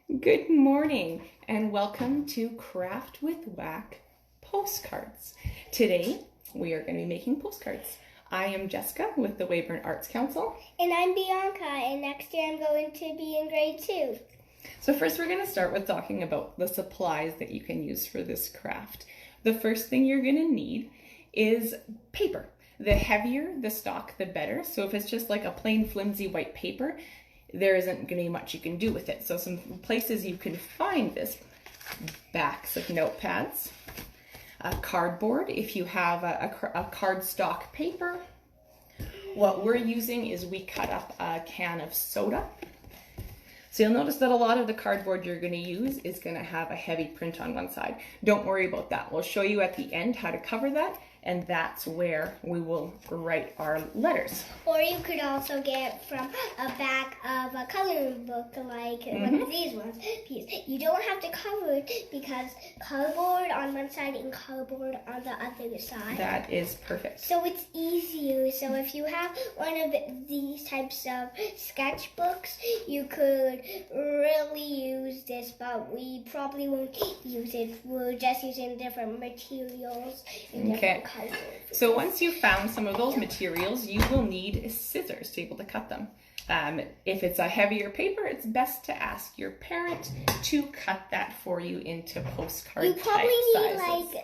Good morning and welcome to Craft with WAC postcards. Today we are going to be making postcards. I am Jessica with the Weyburn Arts Council. And I'm Bianca, and next year I'm going to be in grade 2. So first we're going to start with talking about the supplies that you can use for this craft. The first thing you're going to need is paper. The heavier the stock, the better. So if it's just like a plain flimsy white paper, there isn't going to be much you can do with it. So some places you can find this: backs of notepads, cardboard if you have a cardstock paper. What we're using is we cut up a can of soda. So you'll notice that a lot of the cardboard you're going to use is going to have a heavy print on one side. Don't worry about that. We'll show you at the end how to cover that, and that's where we will write our letters. Or you could also get from a back of a coloring book like one of these ones. You don't have to cover it because cardboard on one side and cardboard on the other side. That is perfect. So it's easier. So if you have one of these types of sketchbooks, you could really use this, but we probably won't use it. We're just using different materials and different colors. So once you've found some of those materials, you will need scissors to be able to cut them. If it's a heavier paper, it's best to ask your parent to cut that for you into postcard You probably type need sizes.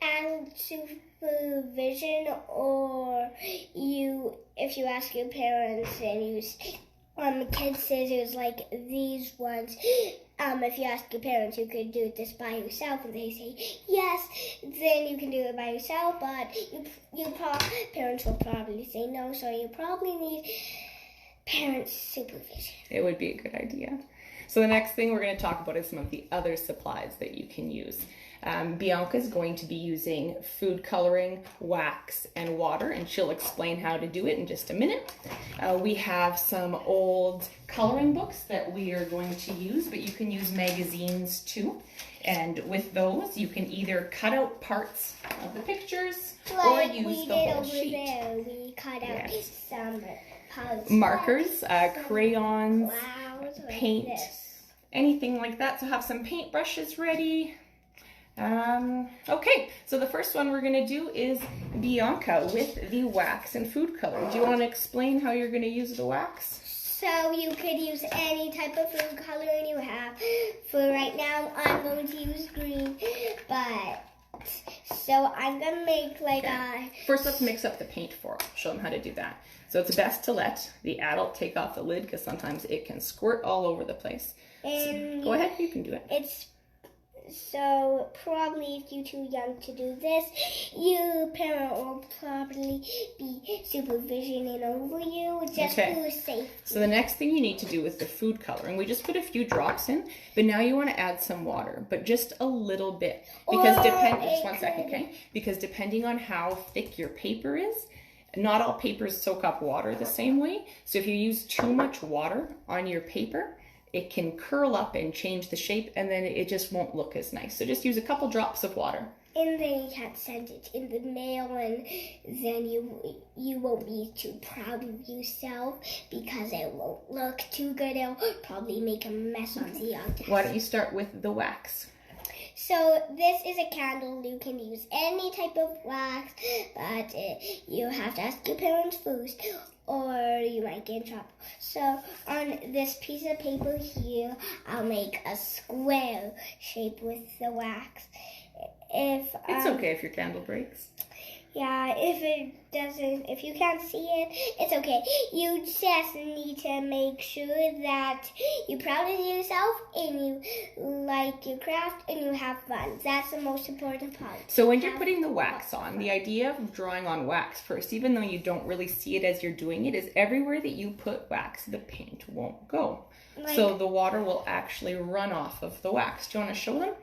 and supervision, or if you ask your parents and use kid scissors like these ones. If you ask your parents, you could do this by yourself, and they say yes, then you can do it by yourself. But parents will probably say no, so you probably need parents' supervision. It would be a good idea. So the next thing we're going to talk about is some of the other supplies that you can use. Bianca is going to be using food coloring, wax, and water, and she'll explain how to do it in just a minute. We have some old coloring books that we are going to use, but you can use magazines too. And with those, you can either cut out parts of the pictures or use the whole sheet. There, we cut out some parts. Markers, crayons, paint, like anything like that. So have some paint brushes ready. Okay, so the first one we're going to do is Bianca with the wax and food color. Do you want to explain how you're going to use the wax? So you could use any type of food coloring you have. For right now, I'm going to use green, so I'm going to make First, let's mix up the paint for them. Show them how to do that. So it's best to let the adult take off the lid because sometimes it can squirt all over the place. And go ahead, you can do it. So probably if you're too young to do this, your parent will probably be supervisioning over you just for safety. So the next thing you need to do is the food coloring. We just put a few drops in, but now you want to add some water, but just a little bit. Because Because depending on how thick your paper is, not all papers soak up water the same way. So if you use too much water on your paper, it can curl up and change the shape, and then it just won't look as nice. So just use a couple drops of water. And then you can't send it in the mail, and then you won't be too proud of yourself because it won't look too good. It'll probably make a mess on the outside. Why don't you start with the wax? So this is a candle. You can use any type of wax, but you have to ask your parents first, or you might get in trouble. So on this piece of paper here, I'll make a square shape with the wax. It's okay if your candle breaks. Yeah, if you can't see it, it's okay. You just need to make sure that you're proud of yourself and you like your craft and you have fun. That's the most important part. So when you're putting the wax on, the idea of drawing on wax first, even though you don't really see it as you're doing it, is everywhere that you put wax, the paint won't go. So the water will actually run off of the wax. Do you want to show them?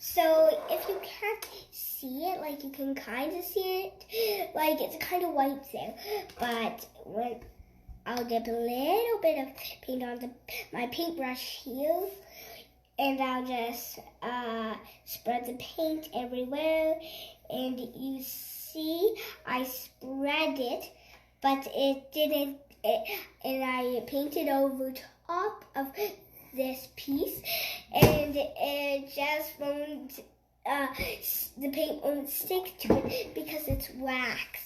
So if you can't see it, you can kind of see it, it's kind of white there. But when I'll dip a little bit of paint on my paintbrush here, and I'll just spread the paint everywhere. And you see, I spread it, but it didn't. And I painted over top of this piece, and it just won't, the paint won't stick to it because it's wax.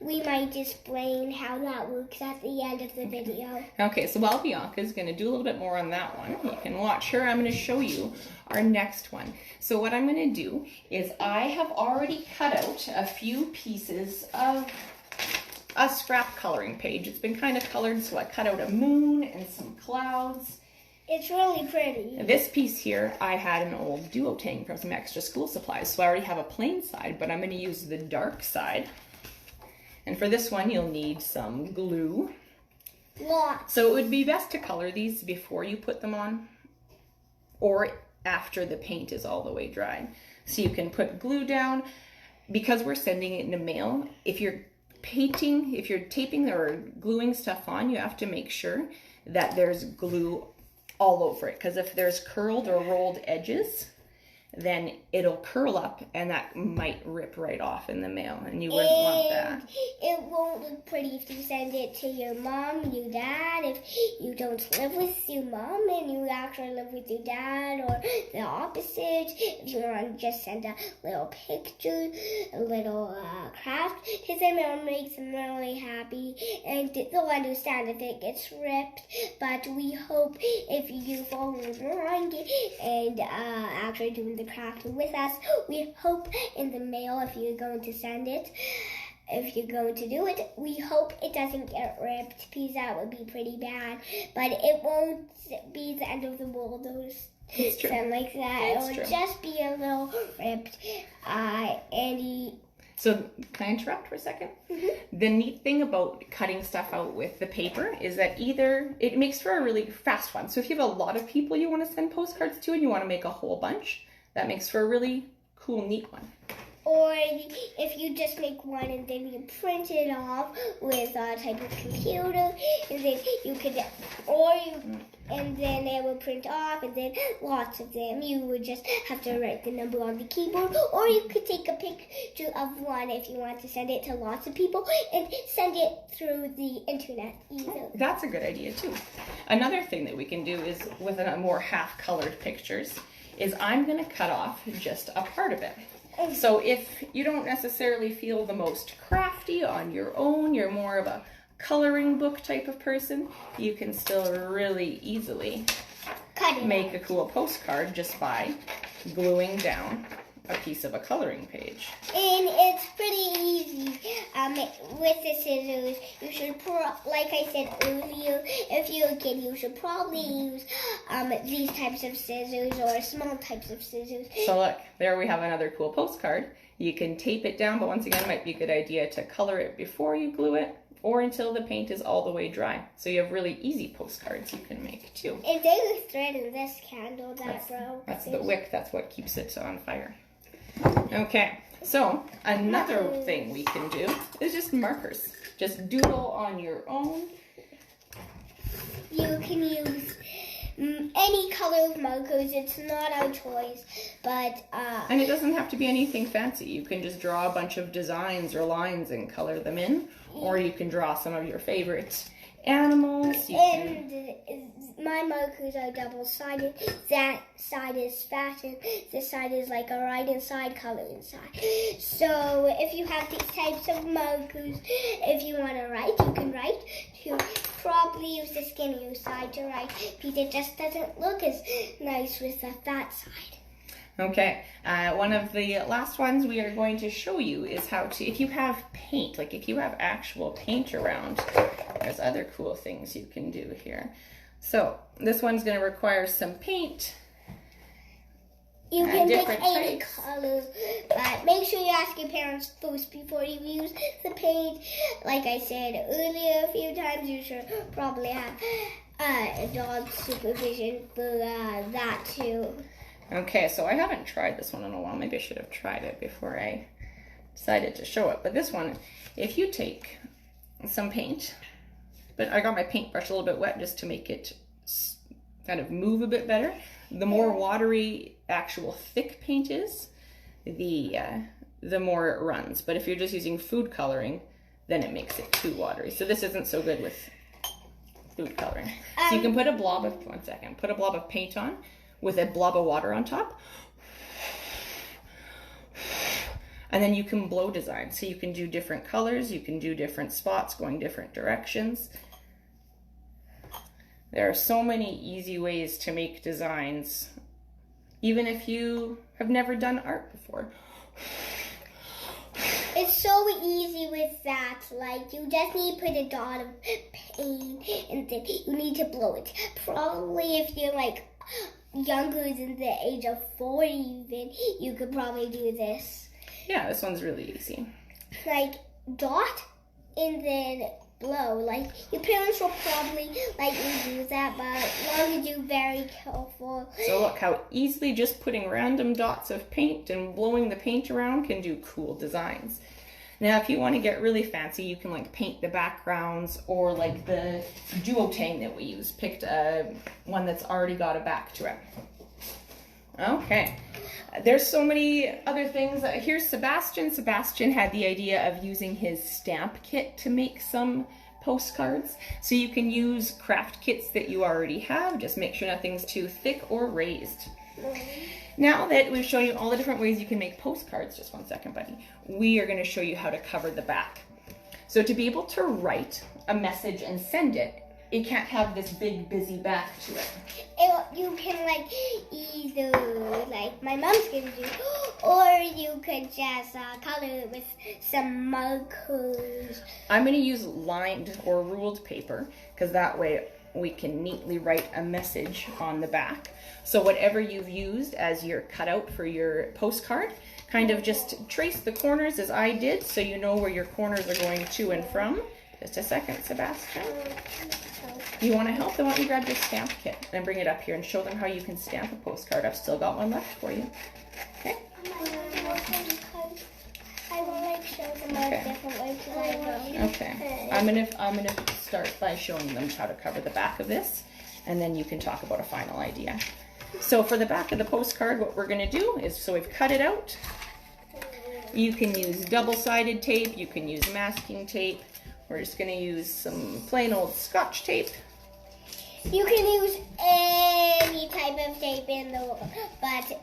We might explain how that works at the end of the video. Okay, so while Bianca's going to do a little bit more on that one, you can watch her. I'm going to show you our next one. So what I'm going to do is I have already cut out a few pieces of a scrap coloring page. It's been kind of colored, so I cut out a moon and some clouds. It's really pretty. This piece here, I had an old duotang from some extra school supplies, so I already have a plain side, but I'm going to use the dark side. And for this one, you'll need some glue. Lots. So it would be best to color these before you put them on or after the paint is all the way dry. So you can put glue down. Because we're sending it in the mail, if you're taping or gluing stuff on, you have to make sure that there's glue all over it. Because if there's curled or rolled edges, then it'll curl up and that might rip right off in the mail, and you wouldn't want that. It won't look pretty if you send it to your mom, your dad, if you don't live with your mom and you actually live with your dad, or the opposite. If you want to just send a little picture, a little craft, his mom makes them really happy, and they'll understand if it gets ripped. But we hope if you follow along and actually doing the craft with us, we hope in the mail, if you're going to send it, if you're going to do it, we hope it doesn't get ripped, because that would be pretty bad. But it won't be the end of the world or something like that. It will just be a little ripped. So can I interrupt for a second? Mm-hmm. The neat thing about cutting stuff out with the paper is that either it makes for a really fast one. So if you have a lot of people you want to send postcards to and you want to make a whole bunch, that makes for a really cool, neat one. Or if you just make one and then you print it off with a type of computer, and then you could, and then it will print off, and then lots of them. You would just have to write the number on the keyboard, or you could take a picture of one if you want to send it to lots of people and send it through the internet either. That's a good idea too. Another thing that we can do is with a more half-colored pictures is I'm going to cut off just a part of it. So if you don't necessarily feel the most crafty on your own, you're more of a coloring book type of person, you can still really easily make a cool postcard just by gluing down a piece of a coloring page. And it's pretty easy. With the scissors, you should, like I said earlier, if you're a kid, you should probably use these types of scissors or small types of scissors. So look, there we have another cool postcard. You can tape it down, but once again, it might be a good idea to color it before you glue it, or until the paint is all the way dry. So you have really easy postcards you can make too. And there was thread in this candle that broke. That's the wick, that's what keeps it on fire. Okay, so another thing we can do is just markers. Just doodle on your own. You can use any color of markers. It's not our choice, but and it doesn't have to be anything fancy. You can just draw a bunch of designs or lines and color them in, or you can draw some of your favorite animals. My markers are double-sided. That side is fastened. This side is like a write inside, color inside. So if you have these types of markers, if you want to write, you can write. You probably use the skinnier side to write, because it just doesn't look as nice with the fat side. Okay, one of the last ones we are going to show you is how to, if you have paint, like if you have actual paint around, there's other cool things you can do here. So this one's going to require some paint. You can pick any color, but make sure you ask your parents first before you use the paint. Like I said earlier a few times, you should probably have a dog's supervision for that too. Okay, so I haven't tried this one in a while. Maybe I should have tried it before I decided to show it. But this one, if you take some paint, but I got my paintbrush a little bit wet just to make it kind of move a bit better. The more watery actual thick paint is, the more it runs. But if you're just using food coloring, then it makes it too watery. So this isn't so good with food coloring. So you can put a blob of, put a blob of paint on with a blob of water on top. And then you can blow design. So you can do different colors, you can do different spots going different directions. There are so many easy ways to make designs, even if you have never done art before. It's so easy with that. Like, you just need to put a dot of paint and then you need to blow it. Probably if you're like younger than the age of 4 even, you could probably do this. Yeah, this one's really easy. Like, dot and then blow. Like, your parents will probably let you do that, but as long as you're very careful. So look how easily just putting random dots of paint and blowing the paint around can do cool designs. Now, if you want to get really fancy, you can like paint the backgrounds, or like the duotang that we use. Picked one that's already got a back to it. Okay. There's so many other things. Here's Sebastian. Sebastian had the idea of using his stamp kit to make some postcards. So you can use craft kits that you already have. Just make sure nothing's too thick or raised. Now that we've shown you all the different ways you can make postcards, just one second, buddy, we are going to show you how to cover the back. So to be able to write a message and send it, it can't have this big busy back to it. You can like either like my mom's gonna do, or you could just color it with some markers. I'm going to use lined or ruled paper because that way we can neatly write a message on the back. So whatever you've used as your cutout for your postcard, kind of just trace the corners as I did so you know where your corners are going to and from. Just a second, Sebastian. You want to help? Then why don't you grab your stamp kit and bring it up here and show them how you can stamp a postcard. I've still got one left for you. Okay? I will like show them a different way to Okay. I'm gonna start by showing them how to cover the back of this, and then you can talk about a final idea. So for the back of the postcard, what we're gonna do is, so we've cut it out. You can use double-sided tape, you can use masking tape. We're just gonna use some plain old Scotch tape. You can use any type of tape in the world, but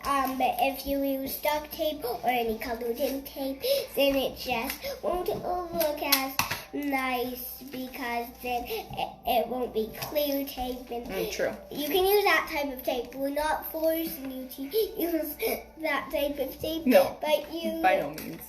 if you use duct tape or any colored in tape, then it just won't look as nice because then it won't be clear tape. And True. You can use that type of tape. We're not forcing you to use that type of tape. No, but you by no means.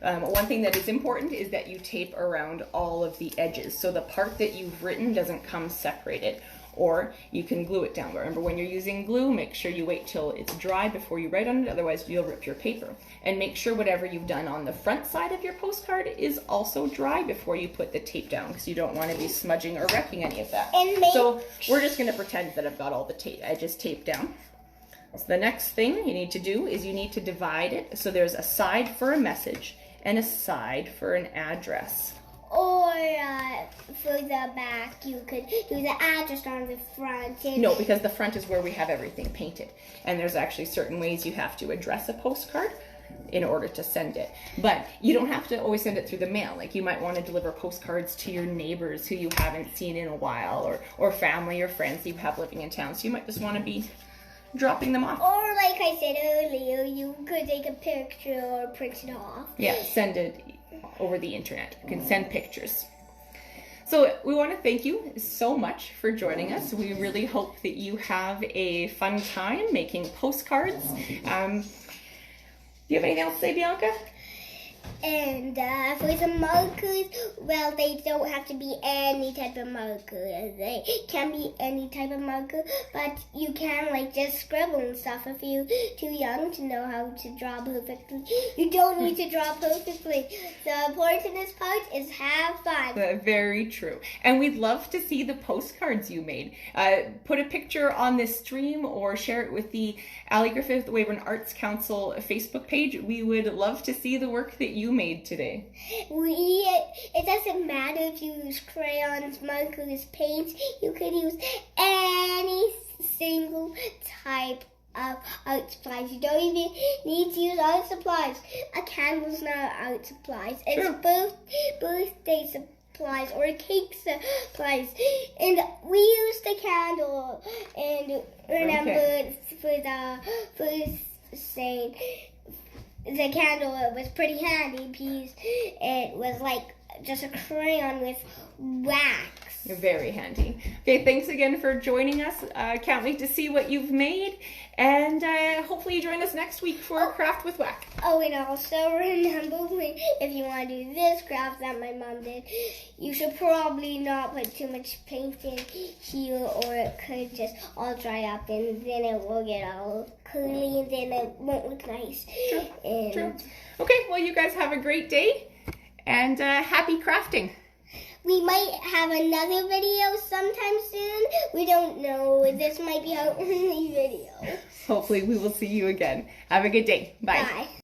One thing that is important is that you tape around all of the edges. So the part that you've written doesn't come separated. Or you can glue it down. Remember, when you're using glue, make sure you wait till it's dry before you write on it, otherwise you'll rip your paper. And make sure whatever you've done on the front side of your postcard is also dry before you put the tape down, because you don't want to be smudging or wrecking any of that. So we're just going to pretend that I've got all the edges taped down. So the next thing you need to do is you need to divide it. So there's a side for a message and a side for an address. Or for the back, you could do the address on the front. No, because the front is where we have everything painted. And there's actually certain ways you have to address a postcard in order to send it. But you don't have to always send it through the mail. Like, you might want to deliver postcards to your neighbors who you haven't seen in a while, or family or friends you have living in town. So you might just want to be dropping them off. Or like I said earlier, you could take a picture or print it off. Yeah, send it over the internet. You can send pictures. So we want to thank you so much for joining us. We really hope that you have a fun time making postcards. Do you have anything else to say, Bianca? And for the markers, well, they don't have to be any type of marker. They can be any type of marker, but you can like just scribble and stuff if you're too young to know how to draw perfectly. You don't need to draw perfectly. The important part is have fun. Very true. And we'd love to see the postcards you made. Put a picture on this stream or share it with the Allie Griffith Weyburn Arts Council Facebook page. We would love to see the work that you made today. It doesn't matter if you use crayons, markers, paints. You could use any single type of art supplies. You don't even need to use art supplies. A candle's not art supplies. It's birthday supplies or cake supplies. And we used a candle. And remember for the first saying, the candle was pretty handy because it was like just a crayon with wax. Very handy. Okay, thanks again for joining us. Can't wait to see what you've made. And hopefully you join us next week for Craft with WAC. Oh, and also remember, if you want to do this craft that my mom did, you should probably not put too much paint in here, or it could just all dry up and then it will get all curly and then it won't look nice. True. Okay, well, you guys have a great day and happy crafting. We might have another video sometime soon. We don't know. This might be our only video. Hopefully we will see you again. Have a good day. Bye. Bye.